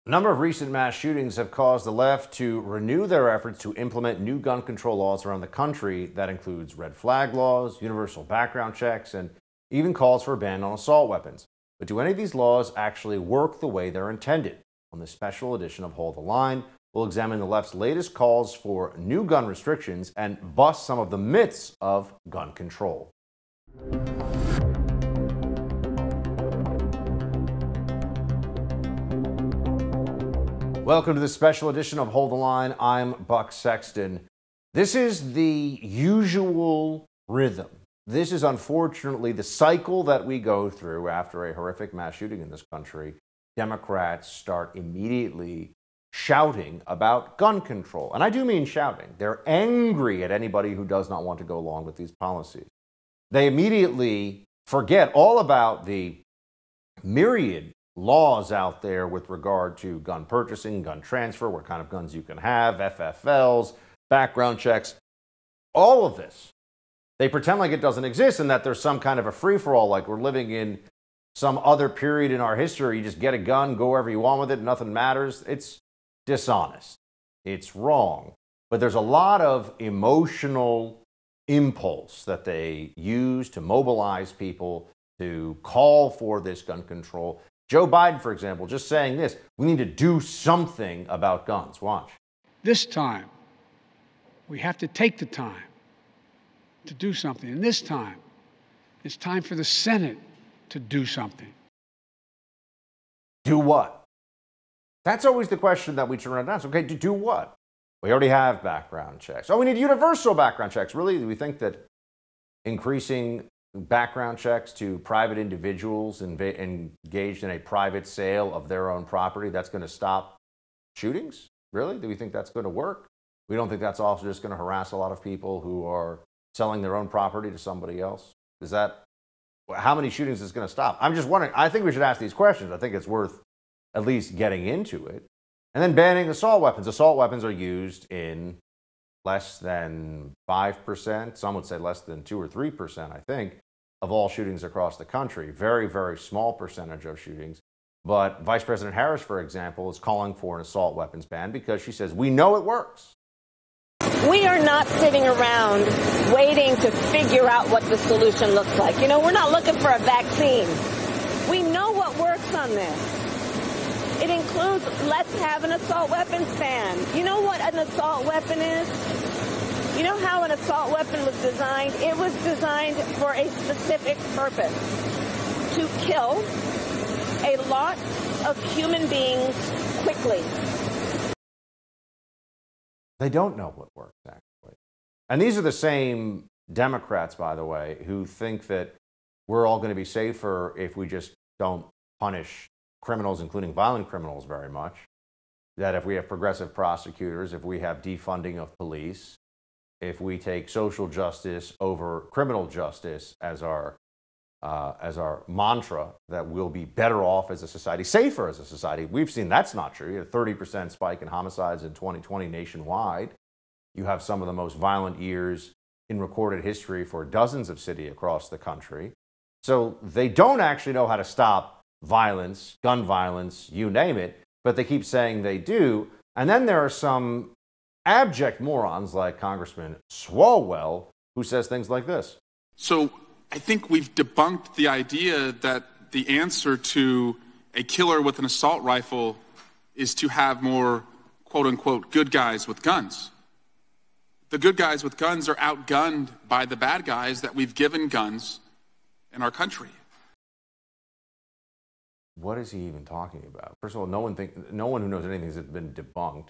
A number of recent mass shootings have caused the left to renew their efforts to implement new gun control laws around the country. That includes red flag laws, universal background checks, and even calls for a ban on assault weapons. But do any of these laws actually work the way they're intended? On this special edition of Hold the Line, we'll examine the left's latest calls for new gun restrictions and bust some of the myths of gun control. Welcome to this special edition of Hold the Line. I'm Buck Sexton. This is the usual rhythm. This is unfortunately the cycle that we go through after a horrific mass shooting in this country. Democrats start immediately shouting about gun control. And I do mean shouting. They're angry at anybody who does not want to go along with these policies. They immediately forget all about the myriad laws out there with regard to gun purchasing, gun transfer, what kind of guns you can have, FFLs, background checks, all of this. They pretend like it doesn't exist and that there's some kind of a free-for-all, like we're living in some other period in our history. You just get a gun, go wherever you want with it, nothing matters. It's dishonest. It's wrong. But there's a lot of emotional impulse that they use to mobilize people to call for this gun control. Joe Biden, for example, just saying this: we need to do something about guns. Watch. This time, we have to take the time to do something. And this time, it's time for the Senate to do something. Do what? That's always the question that we turn around and ask. Okay, to do what? We already have background checks. Oh, we need universal background checks. Really? Do we think that increasing background checks to private individuals engaged in a private sale of their own property, that's going to stop shootings? Really? Do we think that's going to work? We don't think that's also just going to harass a lot of people who are selling their own property to somebody else? Is that how many shootings is going to stop? I'm just wondering. I think we should ask these questions. I think it's worth at least getting into it. And then banning assault weapons. Assault weapons are used in less than 5%, some would say less than 2 or 3%, I think, of all shootings across the country. Very, very small percentage of shootings. But Vice President Harris, for example, is calling for an assault weapons ban because she says, we know it works. We are not sitting around waiting to figure out what the solution looks like. You know, we're not looking for a vaccine. We know what works on this. It includes, let's have an assault weapons ban. You know what an assault weapon is? You know how an assault weapon was designed? It was designed for a specific purpose: to kill a lot of human beings quickly. They don't know what works, actually. And these are the same Democrats, by the way, who think that we're all going to be safer if we just don't punish criminals, including violent criminals, very much. That if we have progressive prosecutors, if we have defunding of police, if we take social justice over criminal justice as our mantra, that we'll be better off as a society, safer as a society. We've seen that's not true. You had a 30% spike in homicides in 2020 nationwide. You have some of the most violent years in recorded history for dozens of cities across the country. So they don't actually know how to stop violence, gun violence, you name it, but they keep saying they do. And then there are some abject morons like Congressman Swalwell who says things like this. So I think we've debunked the idea that the answer to a killer with an assault rifle is to have more, quote unquote, good guys with guns. The good guys with guns are outgunned by the bad guys that we've given guns in our country. What is he even talking about? First of all, no one who knows anything has been debunked.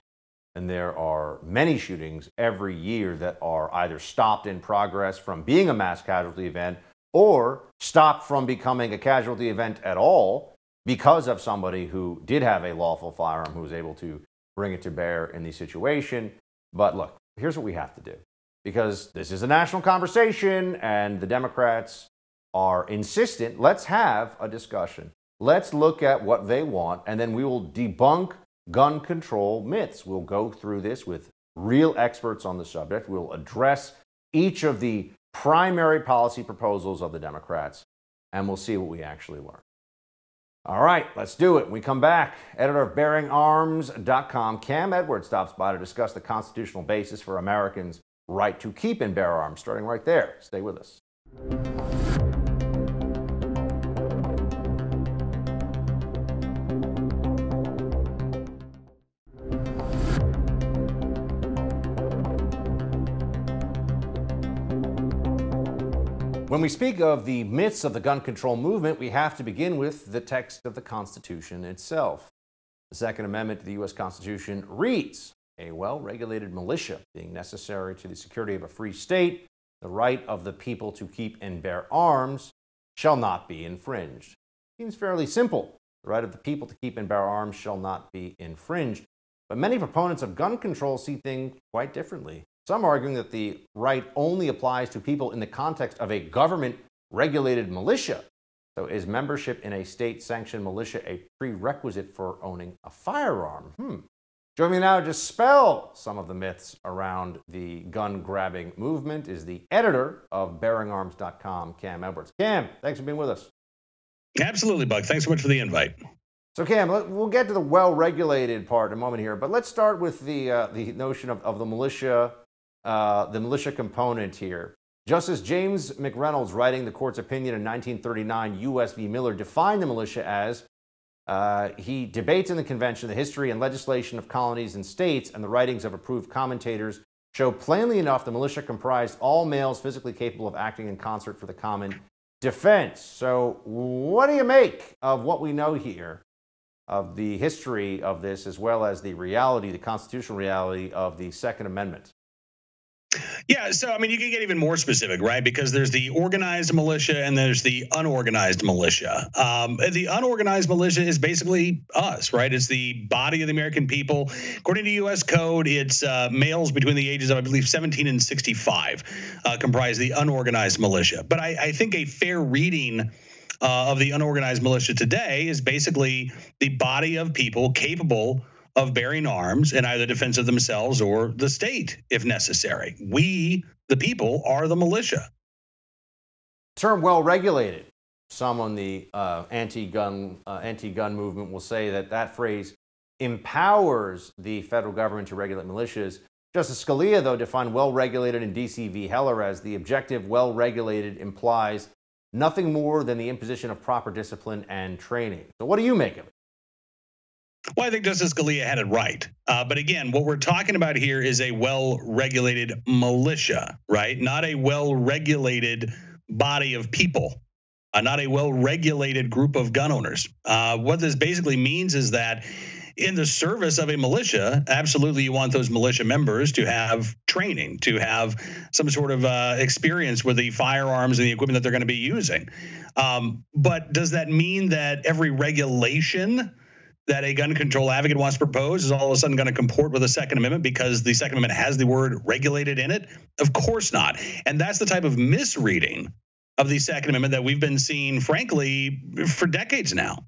And there are many shootings every year that are either stopped in progress from being a mass casualty event or stopped from becoming a casualty event at all because of somebody who did have a lawful firearm who was able to bring it to bear in the situation. But look, here's what we have to do. Because this is a national conversation and the Democrats are insistent, let's have a discussion. Let's look at what they want, and then we will debunk gun control myths. We'll go through this with real experts on the subject. We'll address each of the primary policy proposals of the Democrats, and we'll see what we actually learn. All right, let's do it. When we come back, editor of bearingarms.com, Cam Edwards, stops by to discuss the constitutional basis for Americans' right to keep and bear arms, starting right there. Stay with us. When we speak of the myths of the gun control movement, we have to begin with the text of the Constitution itself. The Second Amendment to the U.S. Constitution reads, "A well-regulated militia being necessary to the security of a free state, the right of the people to keep and bear arms shall not be infringed." Seems fairly simple. The right of the people to keep and bear arms shall not be infringed. But many proponents of gun control see things quite differently. Some arguing that the right only applies to people in the context of a government-regulated militia. So is membership in a state-sanctioned militia a prerequisite for owning a firearm? Joining me now to dispel some of the myths around the gun-grabbing movement is the editor of bearingarms.com, Cam Edwards. Cam, thanks for being with us. Absolutely, Buck. Thanks so much for the invite. So, Cam, we'll get to the well-regulated part in a moment here, but let's start with the notion of the militia component here. Justice James McReynolds, writing the court's opinion in 1939, U.S. v. Miller, defined the militia as, he debates in the convention the history and legislation of colonies and states, and the writings of approved commentators show plainly enough the militia comprised all males physically capable of acting in concert for the common defense. So what do you make of what we know here, of the history of this, as well as the reality, the constitutional reality of the Second Amendment? Yeah, so I mean, you can get even more specific, right? Because there's the organized militia and there's the unorganized militia. The unorganized militia is basically us, right? It's the body of the American people. According to U.S. Code, it's males between the ages of, I believe, 17 and 65 comprise the unorganized militia. But I think a fair reading of the unorganized militia today is basically the body of people capable of bearing arms in either defense of themselves or the state, if necessary. We, the people, are the militia. Term well-regulated. Some on the anti-gun movement will say that phrase empowers the federal government to regulate militias. Justice Scalia, though, defined well-regulated in D.C. v. Heller as the objective well-regulated implies nothing more than the imposition of proper discipline and training. So what do you make of it? Well, I think Justice Scalia had it right. But again, what we're talking about here is a well-regulated militia, right? Not a well-regulated body of people, not a well-regulated group of gun owners. What this basically means is that in the service of a militia, absolutely you want those militia members to have training, to have some sort of experience with the firearms and the equipment that they're going to be using. But does that mean that every regulation that a gun control advocate wants to propose is all of a sudden going to comport with the Second Amendment because the Second Amendment has the word regulated in it? Of course not. And that's the type of misreading of the Second Amendment that we've been seeing, frankly, for decades now.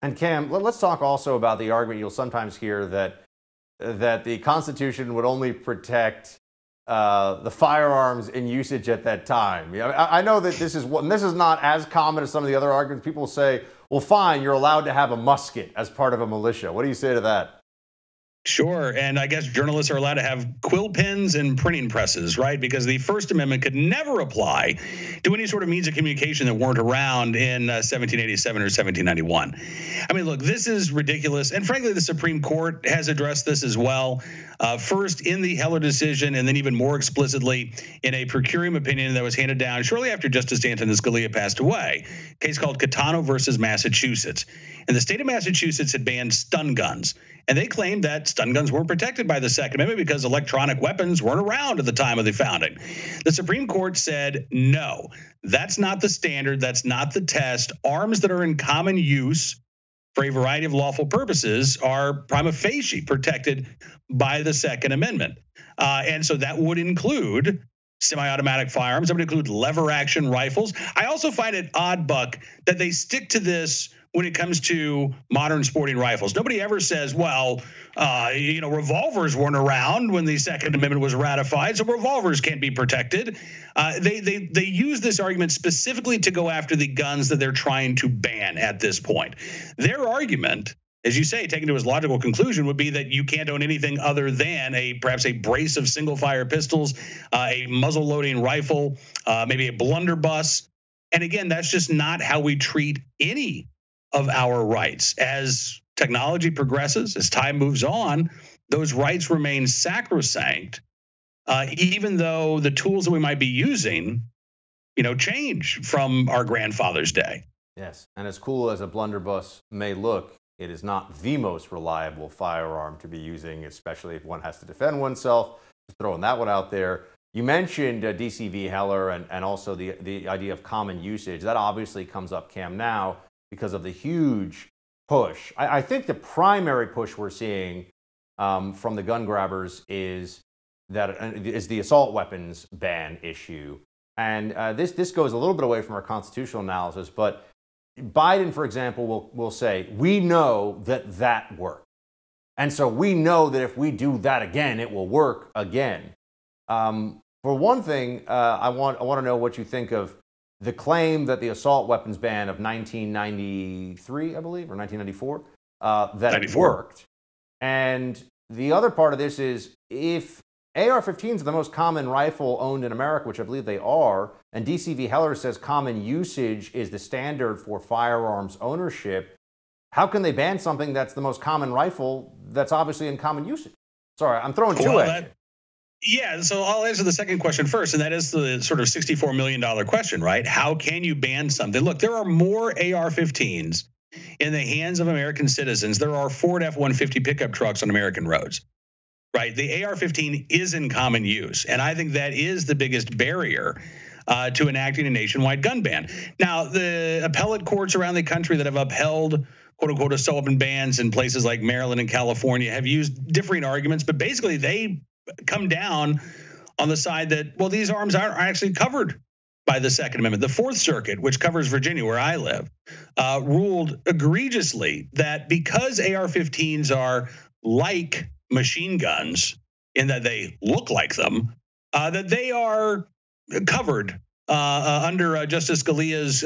And Cam, let's talk also about the argument you'll sometimes hear that the Constitution would only protect the firearms in usage at that time. I know that this is not as common as some of the other arguments. People will say, well, fine, you're allowed to have a musket as part of a militia. What do you say to that? Sure. And I guess journalists are allowed to have quill pens and printing presses, right? Because the First Amendment could never apply to any sort of means of communication that weren't around in 1787 or 1791. I mean, look, this is ridiculous. And frankly, the Supreme Court has addressed this as well. First in the Heller decision, and then even more explicitly in a per curiam opinion that was handed down shortly after Justice Antonin Scalia passed away, a case called Catano versus Massachusetts. And the state of Massachusetts had banned stun guns. And they claimed that stun guns weren't protected by the Second Amendment because electronic weapons weren't around at the time of the founding. The Supreme Court said, no, that's not the standard. That's not the test. Arms that are in common use for a variety of lawful purposes are prima facie protected by the Second Amendment. And so that would include semi-automatic firearms. That would include lever action rifles. I also find it odd, Buck, that they stick to this when it comes to modern sporting rifles. Nobody ever says, well, revolvers weren't around when the Second Amendment was ratified, so revolvers can't be protected. They use this argument specifically to go after the guns that they're trying to ban at this point. Their argument, as you say, taken to its logical conclusion, would be that you can't own anything other than perhaps a brace of single-fire pistols, a muzzle-loading rifle, maybe a blunderbuss. And again, that's just not how we treat any of our rights. As technology progresses, as time moves on, those rights remain sacrosanct, even though the tools that we might be using, change from our grandfather's day. Yes, and as cool as a blunderbuss may look, it is not the most reliable firearm to be using, especially if one has to defend oneself. Just throwing that one out there. You mentioned DCV Heller and also the idea of common usage. That obviously comes up, Cam, now because of the huge push. I think the primary push we're seeing from the gun grabbers is the assault weapons ban issue. And this goes a little bit away from our constitutional analysis, but Biden, for example, will say, we know that worked. And so we know that if we do that again, it will work again. For one thing, I want to know what you think of the claim that the assault weapons ban of 1993, I believe, or 1994, that 94. It worked. And the other part of this is if AR-15s are the most common rifle owned in America, which I believe they are, and DCV Heller says common usage is the standard for firearms ownership, how can they ban something that's the most common rifle that's obviously in common usage? Sorry, I'm throwing two at you. Yeah, so I'll answer the second question first, and that is the sort of $64 million question, right? How can you ban something? Look, there are more AR-15s in the hands of American citizens. There are Ford F-150 pickup trucks on American roads, right? The AR-15 is in common use, and I think that is the biggest barrier to enacting a nationwide gun ban. Now, the appellate courts around the country that have upheld quote-unquote assault weapon bans in places like Maryland and California have used differing arguments, but basically they come down on the side that, well, these arms aren't actually covered by the Second Amendment. The Fourth Circuit, which covers Virginia, where I live, ruled egregiously that because AR-15s are like machine guns in that they look like them, that they are covered under Justice Scalia's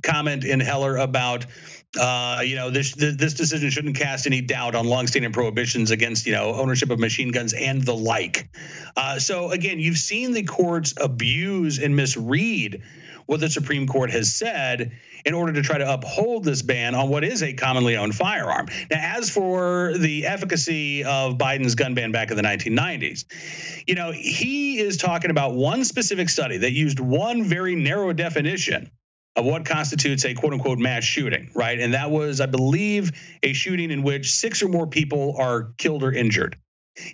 comment in Heller about this decision shouldn't cast any doubt on longstanding prohibitions against, ownership of machine guns and the like. So again, you've seen the courts abuse and misread what the Supreme Court has said in order to try to uphold this ban on what is a commonly owned firearm. Now, as for the efficacy of Biden's gun ban back in the 1990s, he is talking about one specific study that used one very narrow definition of what constitutes a quote-unquote mass shooting, right? And that was, I believe, a shooting in which 6 or more people are killed or injured.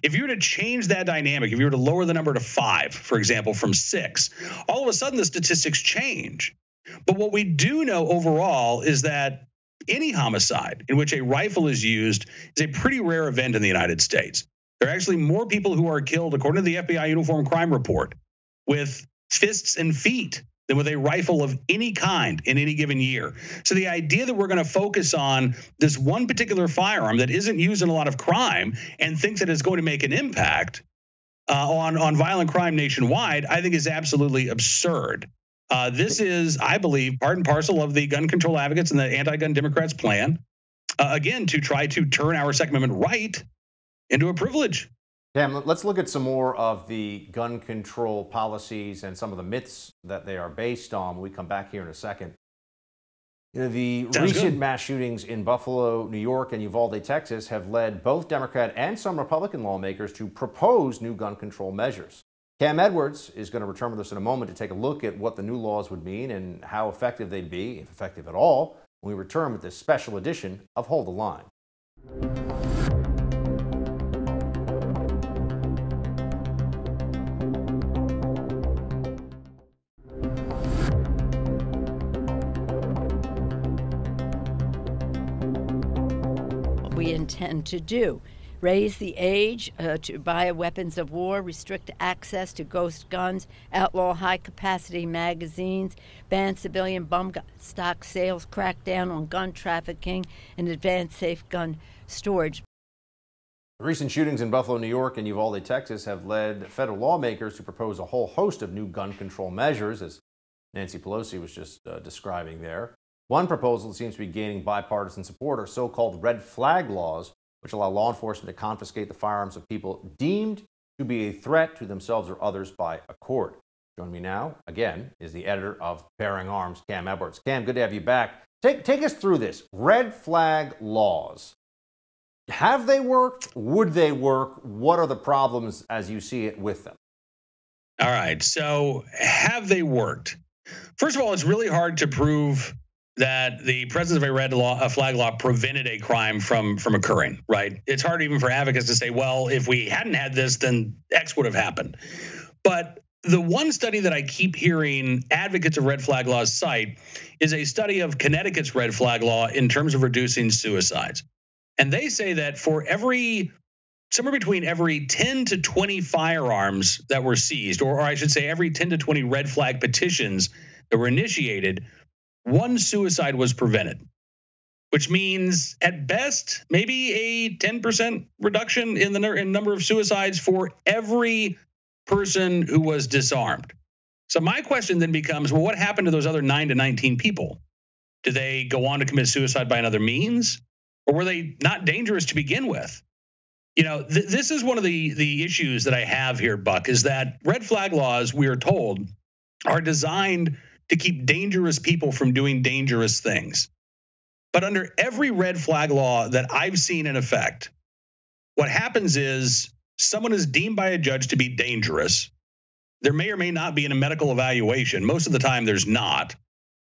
If you were to change that dynamic, if you were to lower the number to 5, for example, from 6, all of a sudden the statistics change. But what we do know overall is that any homicide in which a rifle is used is a pretty rare event in the United States. There are actually more people who are killed, according to the FBI Uniform Crime Report, with fists and feet than with a rifle of any kind in any given year. So the idea that we're going to focus on this one particular firearm that isn't used in a lot of crime and think that it's going to make an impact on violent crime nationwide, I think is absolutely absurd. This is, I believe, part and parcel of the gun control advocates and the anti-gun Democrats' plan, again, to try to turn our Second Amendment right into a privilege. Cam, let's look at some more of the gun control policies and some of the myths that they are based on when we come back here in a second. The recent mass shootings in Buffalo, New York, and Uvalde, Texas have led both Democrat and some Republican lawmakers to propose new gun control measures. Cam Edwards is going to return with us in a moment to take a look at what the new laws would mean and how effective they'd be, if effective at all, when we return with this special edition of Hold the Line. We intend to do. raise the age to buy weapons of war, restrict access to ghost guns, outlaw high-capacity magazines, ban civilian bump stock sales, crack down on gun trafficking, and advance safe gun storage. The recent shootings in Buffalo, New York and Uvalde, Texas have led federal lawmakers to propose a whole host of new gun control measures, as Nancy Pelosi was just describing there. One proposal that seems to be gaining bipartisan support are so-called red flag laws, which allow law enforcement to confiscate the firearms of people deemed to be a threat to themselves or others by a court. Joining me now, again, is the editor of Bearing Arms, Cam Edwards. Cam, good to have you back. Take us through this. Red flag laws. Have they worked? Would they work? What are the problems as you see it with them? All right. So have they worked? First of all, it's really hard to prove that the presence of a flag law prevented a crime from occurring, right? It's hard even for advocates to say, well, if we hadn't had this, then X would have happened. But the one study that I keep hearing advocates of red flag laws cite is a study of Connecticut's red flag law in terms of reducing suicides. And they say that for somewhere between every 10 to 20 firearms that were seized, or I should say every 10 to 20 red flag petitions that were initiated, one suicide was prevented, which means at best maybe a 10% reduction in the number of suicides for every person who was disarmed. So my question then becomes, well, what happened to those other 9 to 19 people? Did they go on to commit suicide by another means? Or were they not dangerous to begin with? You know, this is one of the issues that I have here, Buck, is that red flag laws, we are told, are designed to keep dangerous people from doing dangerous things. But under every red flag law that I've seen in effect, what happens is someone is deemed by a judge to be dangerous. There may or may not be in a medical evaluation. Most of the time there's not.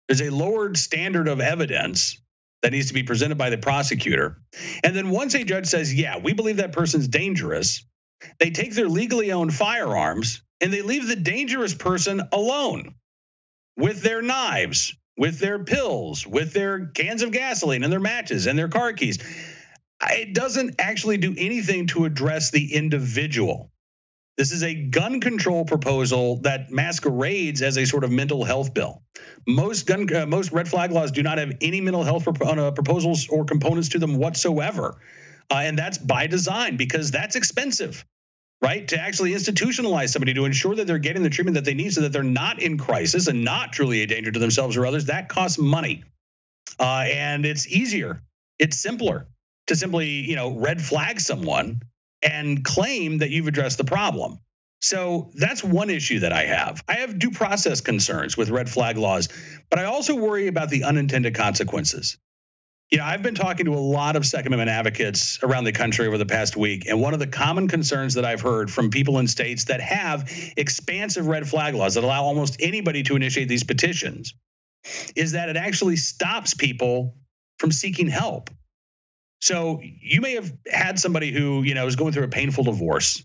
There's a lowered standard of evidence that needs to be presented by the prosecutor. And then once a judge says, yeah, we believe that person's dangerous, they take their legally owned firearms and they leave the dangerous person alone with their knives, with their pills, with their cans of gasoline and their matches and their car keys. It doesn't actually do anything to address the individual. This is a gun control proposal that masquerades as a sort of mental health bill. Most red flag laws do not have any mental health proposals or components to them whatsoever. And that's by design, because that's expensive, right? To actually institutionalize somebody to ensure that they're getting the treatment that they need so that they're not in crisis and not truly a danger to themselves or others, that costs money. And it's easier, it's simpler to simply, red flag someone and claim that you've addressed the problem. So that's one issue that I have. I have due process concerns with red flag laws, but I also worry about the unintended consequences. I've been talking to a lot of Second Amendment advocates around the country over the past week, and one of the common concerns that I've heard from people in states that have expansive red flag laws that allow almost anybody to initiate these petitions is that it actually stops people from seeking help. So you may have had somebody who, is going through a painful divorce,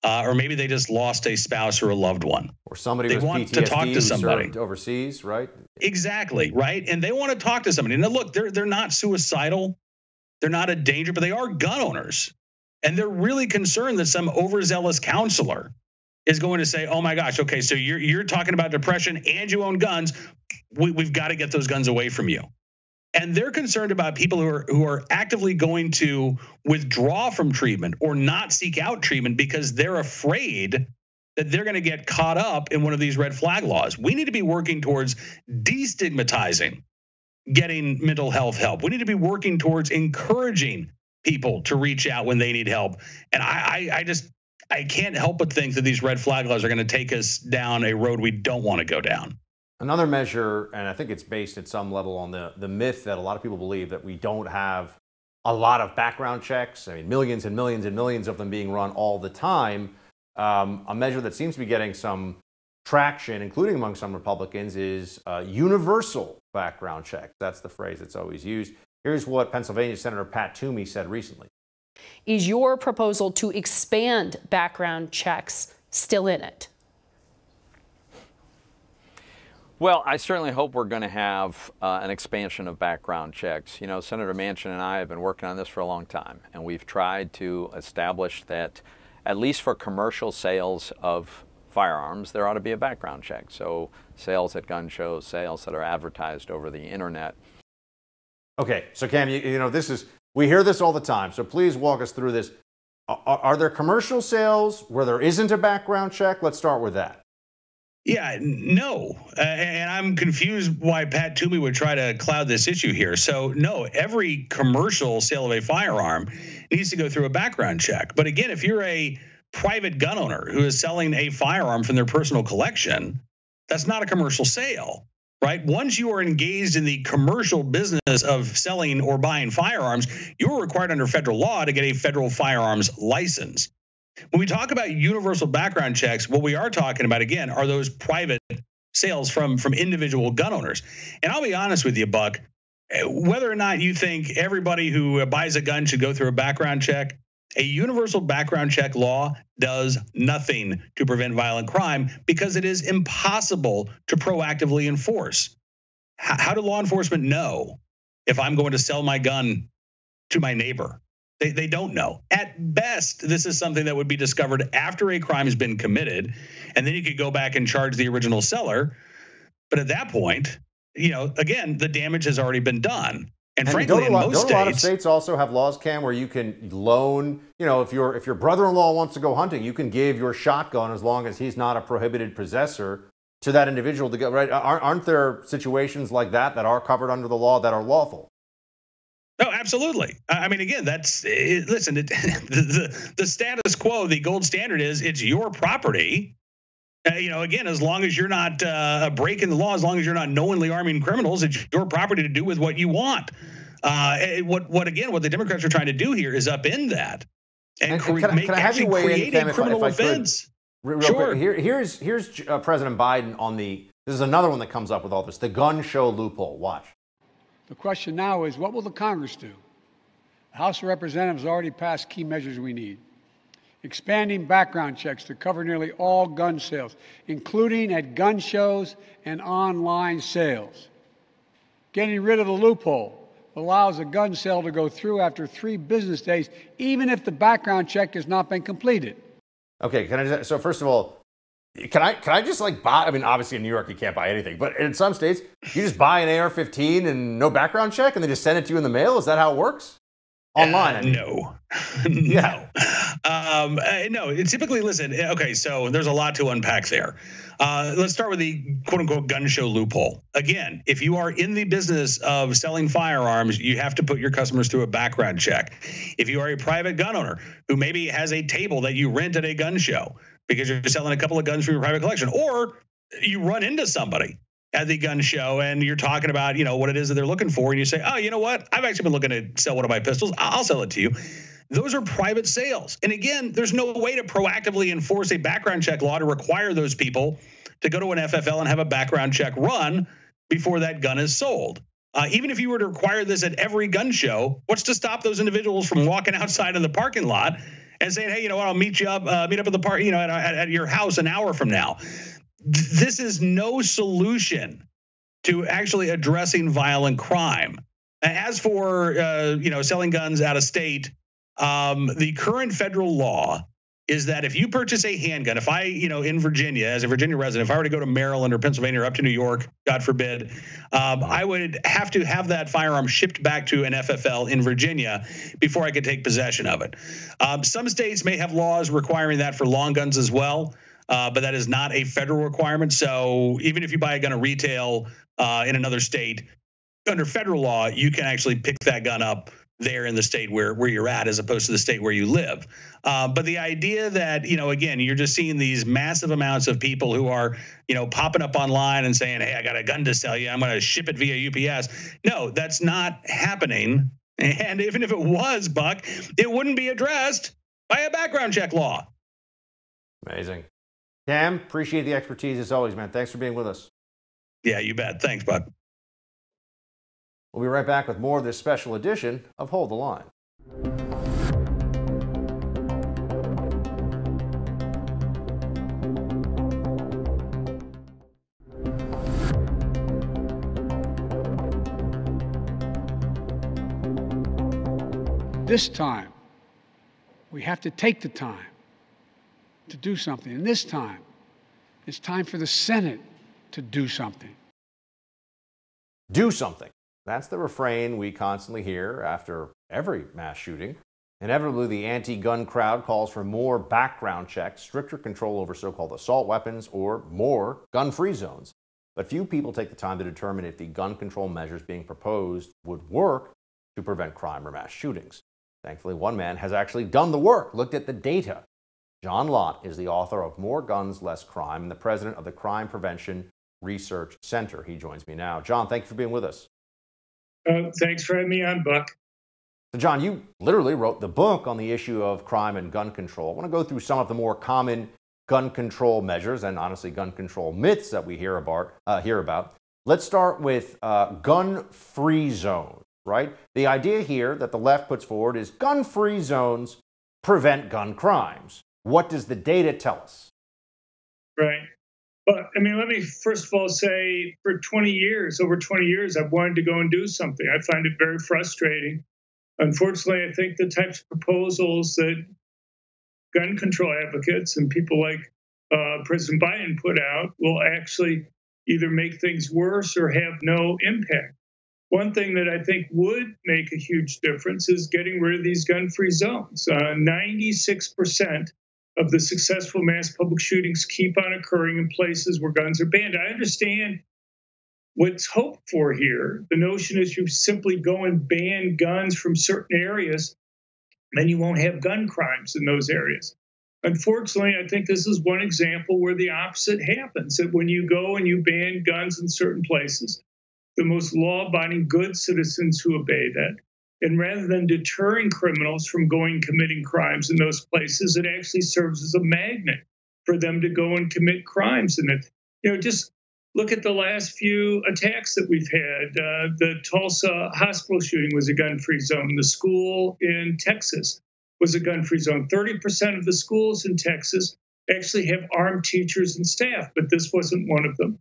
or maybe they just lost a spouse or a loved one. Or somebody they with want PTSD to talk to somebody served overseas, right? Exactly, right? And they want to talk to somebody. Now, look, they're not suicidal. They're not a danger, but they are gun owners. And they're really concerned that some overzealous counselor is going to say, oh my gosh, okay, so you're talking about depression and you own guns. We've got to get those guns away from you. And they're concerned about people who are actively going to withdraw from treatment or not seek out treatment because they're afraid that they're going to get caught up in one of these red flag laws. We need to be working towards destigmatizing getting mental health help. We need to be working towards encouraging people to reach out when they need help. And I can't help but think that these red flag laws are going to take us down a road we don't want to go down. Another measure, and I think it's based at some level on the myth that a lot of people believe that we don't have a lot of background checks. I mean, millions and millions and millions of them being run all the time. A measure that seems to be getting some traction, including among some Republicans, is universal background check. That's the phrase that's always used. Here's what Pennsylvania Senator Pat Toomey said recently. Is your proposal to expand background checks still in it? Well, I certainly hope we're going to have an expansion of background checks. You know, Senator Manchin and I have been working on this for a long time, and we've tried to establish that at least for commercial sales of firearms, there ought to be a background check. So sales at gun shows, sales that are advertised over the internet. Okay, so Cam, you know, we hear this all the time, so please walk us through this. Are there commercial sales where there isn't a background check? Let's start with that. Yeah, no. And I'm confused why Pat Toomey would try to cloud this issue here. So, no, every commercial sale of a firearm needs to go through a background check. But again, if you're a private gun owner who is selling a firearm from their personal collection, that's not a commercial sale, right? Once you are engaged in the commercial business of selling or buying firearms, you're required under federal law to get a federal firearms license. When we talk about universal background checks, what we are talking about, again, are those private sales from individual gun owners. And I'll be honest with you, Buck, whether or not you think everybody who buys a gun should go through a background check, a universal background check law does nothing to prevent violent crime because it is impossible to proactively enforce. How do law enforcement know if I'm going to sell my gun to my neighbor? They don't know. At best, this is something that would be discovered after a crime has been committed, and then you could go back and charge the original seller. But at that point, you know, again, the damage has already been done. And frankly, in most states, a lot of states also have laws, Cam, where you can loan, you know, if your brother-in-law wants to go hunting, you can give your shotgun, as long as he's not a prohibited possessor, to that individual to go, right? Aren't there situations like that that are covered under the law that are lawful? No, absolutely. I mean, again, listen, the status quo, the gold standard is it's your property. You know, again, as long as you're not breaking the law, as long as you're not knowingly arming criminals, it's your property to do with what you want. What the Democrats are trying to do here is upend that and create a criminal offense. Sure. Here's President Biden on this is another one that comes up with all this, the gun show loophole. Watch. The question now is, what will the Congress do? The House of Representatives already passed key measures we need. Expanding background checks to cover nearly all gun sales, including at gun shows and online sales. Getting rid of the loophole allows a gun sale to go through after 3 business days, even if the background check has not been completed. Okay, so first of all, can I just like buy? I mean, obviously in New York you can't buy anything, but in some states you just buy an AR-15 and no background check, and they just send it to you in the mail. Is that how it works? Online? I mean. No. No. Typically, listen. Okay, so there's a lot to unpack there. Let's start with the quote-unquote gun show loophole. Again, if you are in the business of selling firearms, you have to put your customers through a background check. If you are a private gun owner who maybe has a table that you rent at a gun show because you're selling a couple of guns from your private collection, or you run into somebody at the gun show and you're talking about, you know, what it is that they're looking for, and you say, oh, you know what? I've actually been looking to sell one of my pistols. I'll sell it to you. Those are private sales. And again, there's no way to proactively enforce a background check law to require those people to go to an FFL and have a background check run before that gun is sold. Even if you were to require this at every gun show, what's to stop those individuals from walking outside in the parking lot and saying, hey, you know what, I'll meet up at the park, you know, at your house an hour from now. This is no solution to actually addressing violent crime. As for, selling guns out of state, the current federal law is that if you purchase a handgun, if I, in Virginia, as a Virginia resident, if I were to go to Maryland or Pennsylvania or up to New York, God forbid, I would have to have that firearm shipped back to an FFL in Virginia before I could take possession of it. Some states may have laws requiring that for long guns as well, but that is not a federal requirement. So even if you buy a gun at retail in another state, under federal law, you can actually pick that gun up there in the state where you're at, as opposed to the state where you live. But the idea that, again, you're just seeing these massive amounts of people who are, popping up online and saying, hey, I got a gun to sell you, I'm going to ship it via UPS. No, that's not happening. And even if it was, Buck, it wouldn't be addressed by a background check law. Amazing. Cam, appreciate the expertise as always, man. Thanks for being with us. Yeah, you bet. Thanks, Buck. We'll be right back with more of this special edition of Hold the Line. This time, we have to take the time to do something. And this time, it's time for the Senate to do something. Do something. That's the refrain we constantly hear after every mass shooting. Inevitably, the anti-gun crowd calls for more background checks, stricter control over so-called assault weapons, or more gun-free zones. But few people take the time to determine if the gun control measures being proposed would work to prevent crime or mass shootings. Thankfully, one man has actually done the work, looked at the data. John Lott is the author of More Guns, Less Crime and the president of the Crime Prevention Research Center. He joins me now. John, thank you for being with us. Thanks for having me on, Buck. So, John, you literally wrote the book on the issue of crime and gun control. I want to go through some of the more common gun control measures and, honestly, gun control myths that we hear about. Let's start with gun-free zones, right? The idea here that the left puts forward is gun-free zones prevent gun crimes. What does the data tell us? Right. Well, I mean, let me first of all say for over 20 years, I've wanted to go and do something. I find it very frustrating. Unfortunately, I think the types of proposals that gun control advocates and people like President Biden put out will actually either make things worse or have no impact. One thing that I think would make a huge difference is getting rid of these gun-free zones. 96% of the successful mass public shootings keep on occurring in places where guns are banned. I understand what's hoped for here. The notion is you simply go and ban guns from certain areas, then you won't have gun crimes in those areas. Unfortunately, I think this is one example where the opposite happens, that when you go and you ban guns in certain places, the most law-abiding good citizens who obey that, and rather than deterring criminals from going and committing crimes in those places, it actually serves as a magnet for them to go and commit crimes in it. You know, just look at the last few attacks that we've had. The Tulsa hospital shooting was a gun-free zone. The school in Texas was a gun-free zone. 30% of the schools in Texas actually have armed teachers and staff, but this wasn't one of them.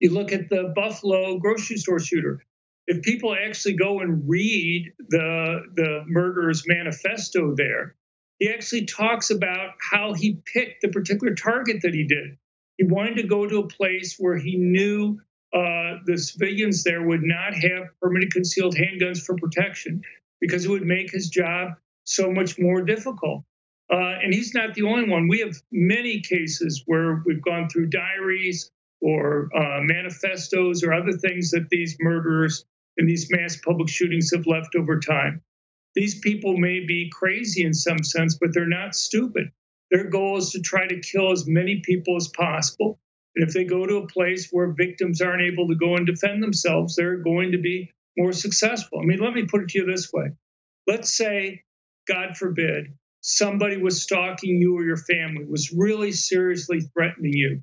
You look at the Buffalo grocery store shooter. If people actually go and read the murderer's manifesto there, he actually talks about how he picked the particular target that he did. He wanted to go to a place where he knew the civilians there would not have permanent concealed handguns for protection because it would make his job so much more difficult. And he's not the only one. We have many cases where we've gone through diaries or manifestos or other things that these murderers in these mass public shootings have left over time. These people may be crazy in some sense, but they're not stupid. Their goal is to try to kill as many people as possible. And if they go to a place where victims aren't able to go and defend themselves, they're going to be more successful. I mean, let me put it to you this way. Let's say, God forbid, somebody was stalking you or your family, was really seriously threatening you.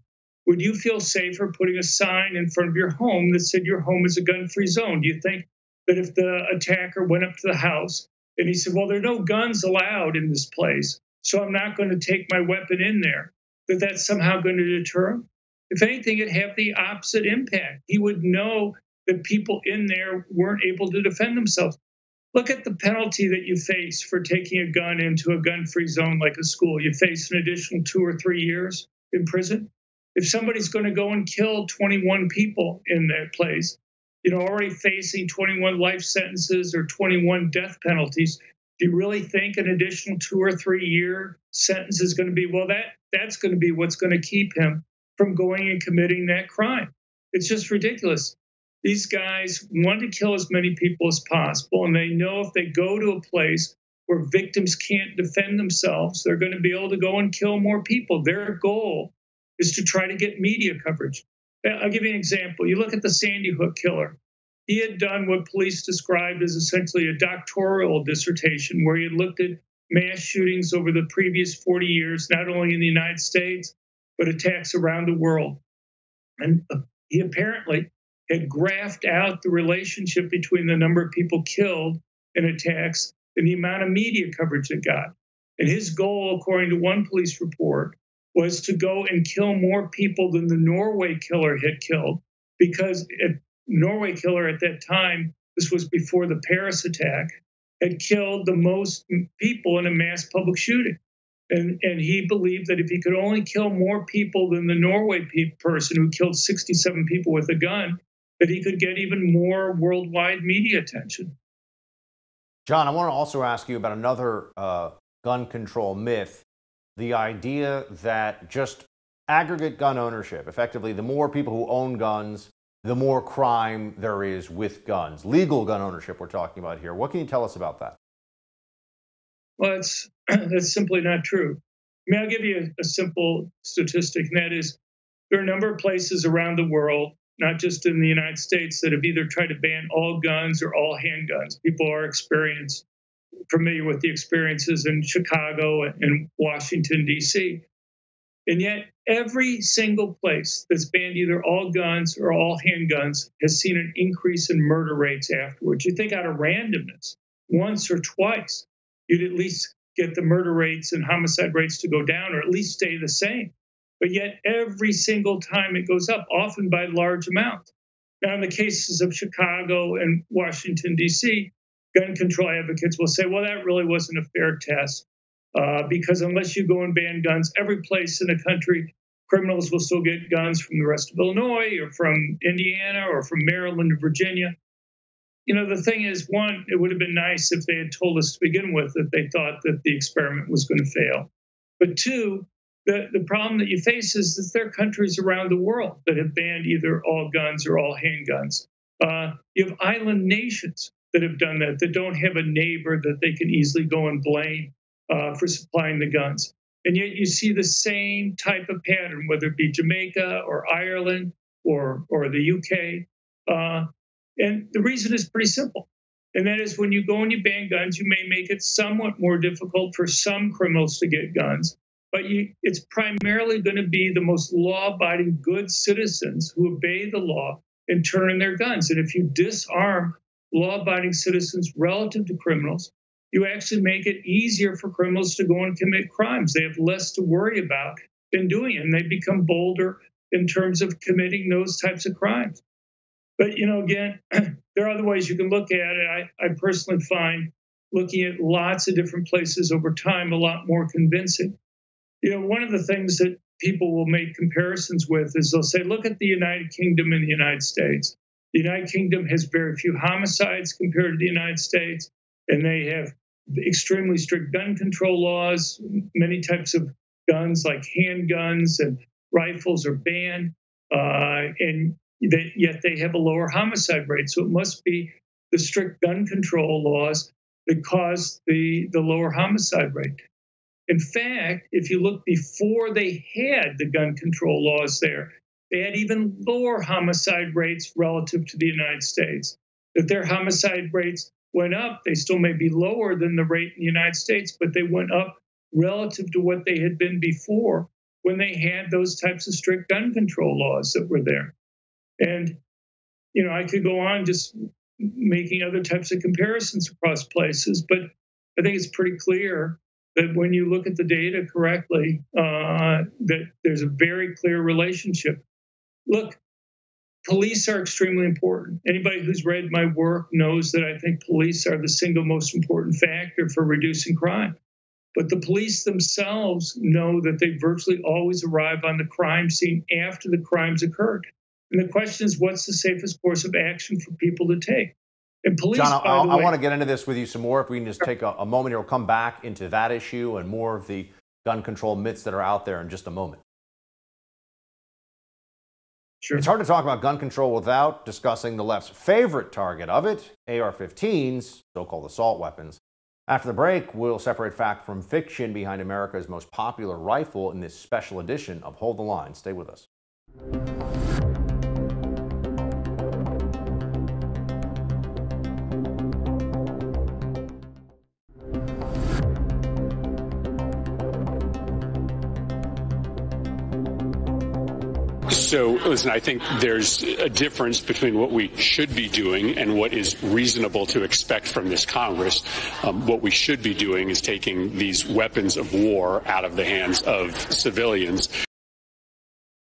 Would you feel safer putting a sign in front of your home that said your home is a gun-free zone? Do you think that if the attacker went up to the house and he said, well, there are no guns allowed in this place, so I'm not going to take my weapon in there, that that's somehow going to deter him? If anything, it'd have the opposite impact. He would know that people in there weren't able to defend themselves. Look at the penalty that you face for taking a gun into a gun-free zone like a school. You face an additional 2 or 3 years in prison. If somebody's going to go and kill 21 people in that place, you know, already facing 21 life sentences or 21 death penalties, do you really think an additional 2 or 3 year sentence is going to be, well, that's going to be what's going to keep him from going and committing that crime? It's just ridiculous. These guys want to kill as many people as possible, and they know if they go to a place where victims can't defend themselves, they're going to be able to go and kill more people. Their goal is to try to get media coverage. I'll give you an example. You look at the Sandy Hook killer. He had done what police described as essentially a doctoral dissertation where he had looked at mass shootings over the previous 40 years, not only in the United States, but attacks around the world. And he apparently had graphed out the relationship between the number of people killed in attacks and the amount of media coverage it got. And his goal, according to one police report, was to go and kill more people than the Norway killer had killed, because Norway killer at that time, this was before the Paris attack, had killed the most people in a mass public shooting. And he believed that if he could only kill more people than the Norway person who killed 67 people with a gun, that he could get even more worldwide media attention. John, I want to also ask you about another gun control myth, the idea that just aggregate gun ownership, effectively, the more people who own guns, the more crime there is with guns. Legal gun ownership we're talking about here. What can you tell us about that? Well, that's simply not true. I mean, I'll give you a simple statistic, and that is there are a number of places around the world, not just in the United States, that have either tried to ban all guns or all handguns. People are familiar with the experiences in Chicago and Washington, D.C. And yet every single place that's banned either all guns or all handguns has seen an increase in murder rates afterwards. You think out of randomness, once or twice, you'd at least get the murder rates and homicide rates to go down or at least stay the same. But yet every single time it goes up, often by large amounts. Now, in the cases of Chicago and Washington, D.C., gun control advocates will say, well, that really wasn't a fair test because unless you go and ban guns, every place in the country, criminals will still get guns from the rest of Illinois or from Indiana or from Maryland or Virginia. You know, the thing is, one, it would have been nice if they had told us to begin with that they thought that the experiment was going to fail. But two, the problem that you face is that there are countries around the world that have banned either all guns or all handguns. You have island nations that have done that don't have a neighbor that they can easily go and blame for supplying the guns. And yet you see the same type of pattern, whether it be Jamaica or Ireland or the UK. And the reason is pretty simple. And that is when you go and you ban guns, you may make it somewhat more difficult for some criminals to get guns. But it's primarily going to be the most law-abiding good citizens who obey the law and turn in their guns. And if you disarm law-abiding citizens relative to criminals, you actually make it easier for criminals to go and commit crimes. They have less to worry about than doing it, and they become bolder in terms of committing those types of crimes. But, you know, again, there are other ways you can look at it. I personally find looking at lots of different places over time a lot more convincing. You know, one of the things that people will make comparisons with is they'll say, look at the United Kingdom and the United States. The United Kingdom has very few homicides compared to the United States, and they have extremely strict gun control laws. Many types of guns like handguns and rifles are banned, and yet they have a lower homicide rate. So it must be the strict gun control laws that cause the lower homicide rate. In fact, if you look before they had the gun control laws there, they had even lower homicide rates relative to the United States. That their homicide rates went up, they still may be lower than the rate in the United States, but they went up relative to what they had been before when they had those types of strict gun control laws that were there. And, you know, I could go on just making other types of comparisons across places, but I think it's pretty clear that when you look at the data correctly, that there's a very clear relationship. Look, police are extremely important. Anybody who's read my work knows that I think police are the single most important factor for reducing crime. But the police themselves know that they virtually always arrive on the crime scene after the crimes occurred. And the question is, what's the safest course of action for people to take? And police, John, I want to get into this with you some more. If we can just take a moment here, we'll come back into that issue and more of the gun control myths that are out there in just a moment. Sure. It's hard to talk about gun control without discussing the left's favorite target of it, AR-15s, so-called assault weapons. After the break, we'll separate fact from fiction behind America's most popular rifle in this special edition of Hold the Line. Stay with us. So, listen, I think there's a difference between what we should be doing and what is reasonable to expect from this Congress. What we should be doing is taking these weapons of war out of the hands of civilians.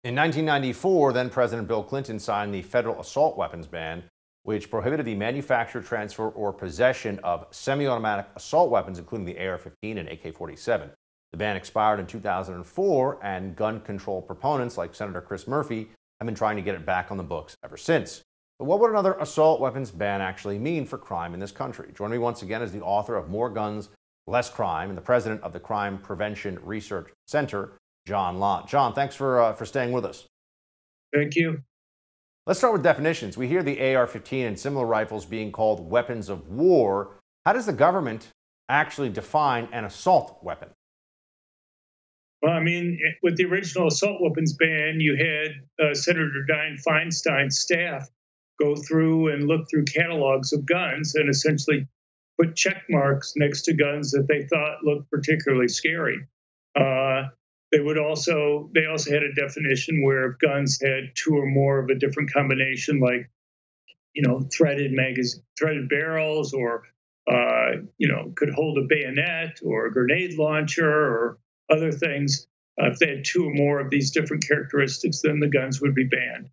In 1994, then President Bill Clinton signed the federal assault weapons ban, which prohibited the manufacture, transfer, or possession of semi-automatic assault weapons, including the AR-15 and AK-47. The ban expired in 2004, and gun control proponents like Senator Chris Murphy have been trying to get it back on the books ever since. But what would another assault weapons ban actually mean for crime in this country? Joining me once again is the author of More Guns, Less Crime and the president of the Crime Prevention Research Center, John Lott. John, thanks for staying with us. Thank you. Let's start with definitions. We hear the AR-15 and similar rifles being called weapons of war. How does the government actually define an assault weapon? Well, I mean, with the original assault weapons ban, you had Senator Dianne Feinstein's staff go through and look through catalogs of guns and essentially put check marks next to guns that they thought looked particularly scary. They also had a definition where if guns had two or more of a different combination, like, threaded barrels, or could hold a bayonet or a grenade launcher or other things. If they had two or more of these different characteristics, then the guns would be banned.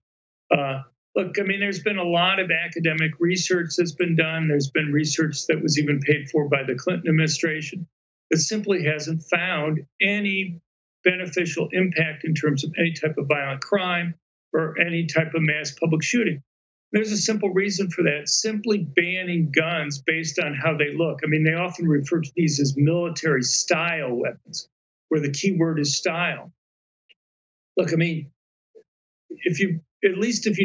Look, I mean, there's been a lot of academic research that's been done. There's been research that was even paid for by the Clinton administration that simply hasn't found any beneficial impact in terms of any type of violent crime or any type of mass public shooting. There's a simple reason for that. Simply banning guns based on how they look. I mean, they often refer to these as military style weapons, where the key word is style. Look, I mean, if you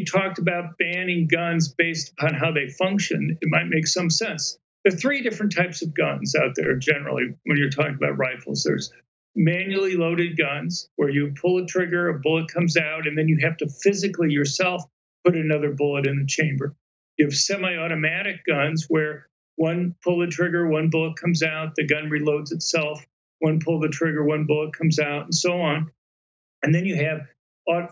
talked about banning guns based upon how they function, it might make some sense. There are three different types of guns out there generally when you're talking about rifles. There's manually loaded guns, where you pull a trigger, a bullet comes out, and then you have to physically yourself put another bullet in the chamber. You have semi-automatic guns, where one pull the trigger, one bullet comes out, the gun reloads itself, one pull the trigger, one bullet comes out, and so on. And then you have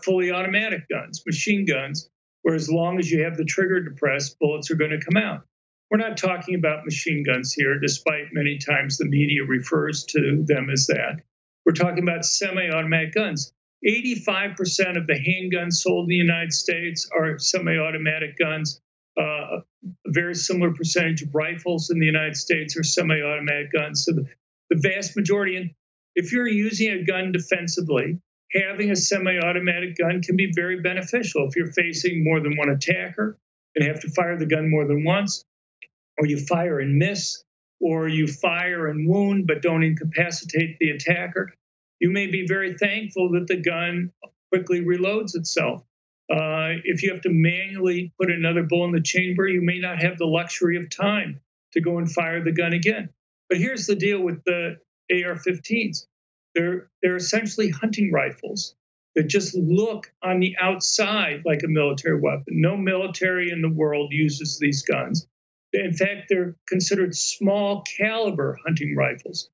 fully automatic guns, machine guns, where as long as you have the trigger depressed, bullets are going to come out. We're not talking about machine guns here, despite many times the media refers to them as that. We're talking about semi-automatic guns. 85% of the handguns sold in the United States are semi-automatic guns. A very similar percentage of rifles in the United States are semi-automatic guns. So the vast majority, and if you're using a gun defensively, having a semi-automatic gun can be very beneficial. If you're facing more than one attacker and have to fire the gun more than once, or you fire and miss, or you fire and wound but don't incapacitate the attacker, you may be very thankful that the gun quickly reloads itself. If you have to manually put another bullet in the chamber, you may not have the luxury of time to go and fire the gun again. But here's the deal with the AR-15s. They're essentially hunting rifles that just look on the outside like a military weapon. No military in the world uses these guns. In fact, they're considered small caliber hunting rifles.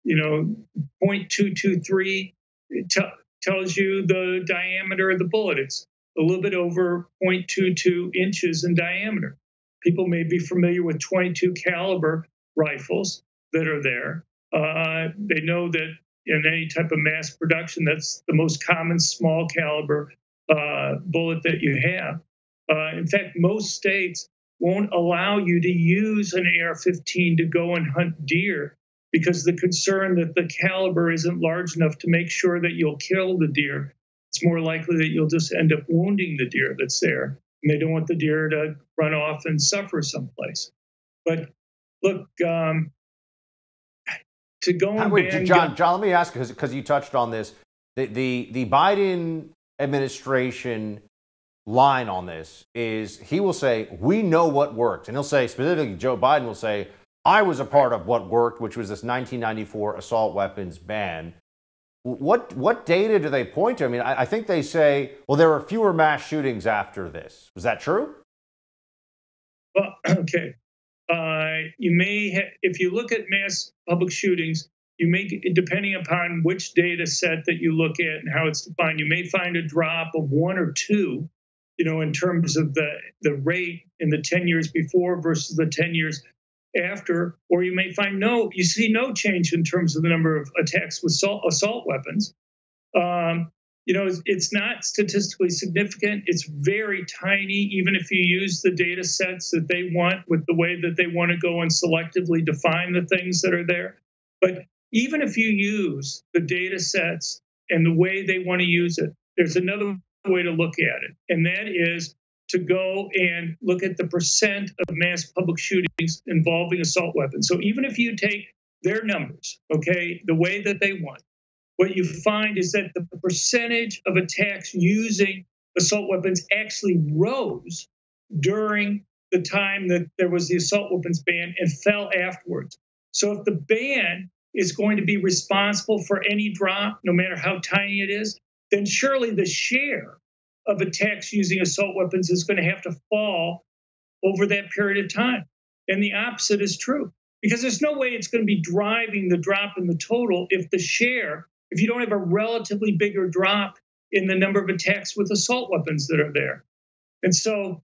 .223 tells you the diameter of the bullet. It's a little bit over 0.22 inches in diameter. People may be familiar with .22 caliber rifles that are there. They know that in any type of mass production, that's the most common small caliber bullet that you have. In fact, most states won't allow you to use an AR-15 to go and hunt deer because the concern that the caliber isn't large enough to make sure that you'll kill the deer. It's more likely that you'll just end up wounding the deer that's there. And they don't want the deer to run off and suffer someplace. But look, to go and ban John, let me ask, because you touched on this. The Biden administration line on this is he will say, we know what worked. And he'll say, specifically, Joe Biden will say, I was a part of what worked, which was this 1994 assault weapons ban. What data do they point to? I mean, I think they say, well, there were fewer mass shootings after this. Was that true? Well, okay. You may, if you look at mass public shootings, you may, depending upon which data set that you look at and how it's defined, you may find a drop of 1 or 2, in terms of the rate in the 10 years before versus the 10 years after, or you may find you see no change in terms of the number of attacks with assault weapons. it's not statistically significant. It's very tiny, even if you use the data sets that they want with the way that they want to go and selectively define the things that are there. But even if you use the data sets and the way they want to use it, there's another way to look at it, and that is to go and look at the percent of mass public shootings involving assault weapons. So even if you take their numbers, okay, the way that they want, what you find is that the percentage of attacks using assault weapons actually rose during the time that there was the assault weapons ban and fell afterwards. So if the ban is going to be responsible for any drop, no matter how tiny it is, then surely the share of attacks using assault weapons is going to have to fall over that period of time. And the opposite is true, because there's no way it's going to be driving the drop in the total if you don't have a relatively bigger drop in the number of attacks with assault weapons that are there. And so,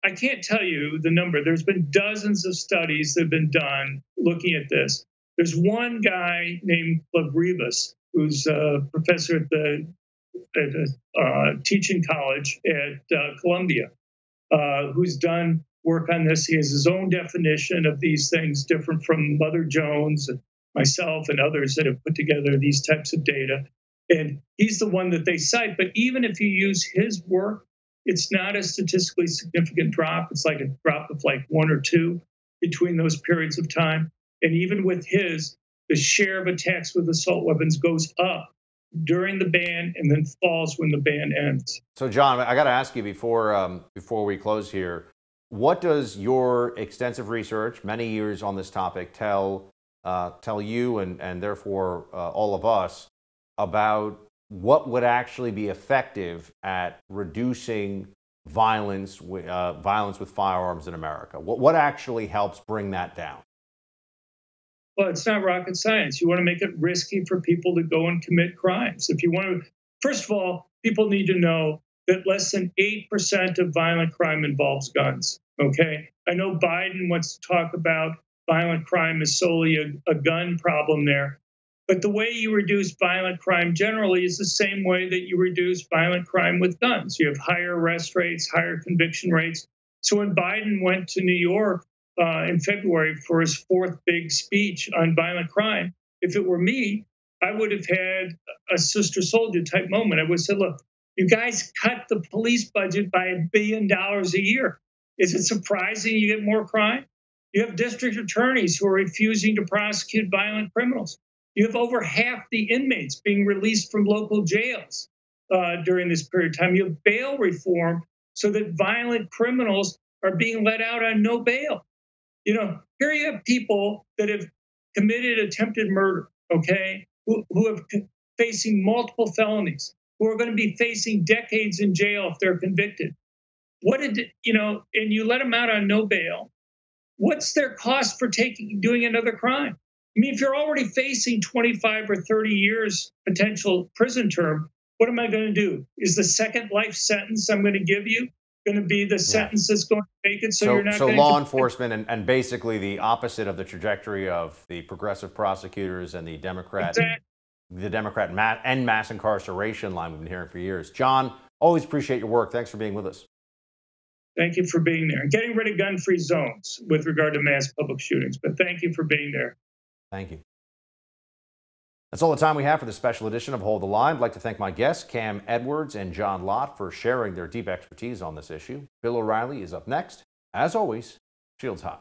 I can't tell you the number. There's been dozens of studies that have been done looking at this. There's one guy named Rivas, who's a professor at a teaching college at Columbia, who's done work on this. He has his own definition of these things, different from Mother Jones and myself and others that have put together these types of data. And he's the one that they cite. But even if you use his work, it's not a statistically significant drop. It's like a drop of like 1 or 2 between those periods of time. And even with his, the share of attacks with assault weapons goes up during the ban and then falls when the ban ends. So, John, I got to ask you before we close here, what does your extensive research, many years on this topic, tell you and therefore all of us about what would actually be effective at reducing violence with firearms in America? What actually helps bring that down? Well, it's not rocket science. You want to make it risky for people to go and commit crimes. If you want to, first of all, people need to know that less than 8% of violent crime involves guns. Okay, I know Biden wants to talk about violent crime as solely a gun problem there, but the way you reduce violent crime generally is the same way that you reduce violent crime with guns. You have higher arrest rates, higher conviction rates. So when Biden went to New York in February for his 4th big speech on violent crime, if it were me, I would have had a sister soldier type moment. I would have said, look, you guys cut the police budget by $1 billion a year. Is it surprising you get more crime? You have district attorneys who are refusing to prosecute violent criminals. You have over half the inmates being released from local jails during this period of time. You have bail reform so that violent criminals are being let out on no bail. Here you have people that have committed attempted murder, okay, who have facing multiple felonies, who are going to be facing decades in jail if they're convicted. And you let them out on no bail. What's their cost for doing another crime? I mean, if you're already facing 25 or 30 years potential prison term, what am I going to do? Is the second life sentence I'm going to give you going to be the sentence that's going to make it so you're not going to... So law enforcement and basically the opposite of the trajectory of the progressive prosecutors and the Democrat, and mass incarceration line we've been hearing for years. John, always appreciate your work. Thanks for being with us. Thank you for being there. And getting rid of gun-free zones with regard to mass public shootings. But thank you for being there. Thank you. That's all the time we have for this special edition of Hold the Line. I'd like to thank my guests, Cam Edwards and John Lott, for sharing their deep expertise on this issue. Bill O'Reilly is up next. As always, shields high.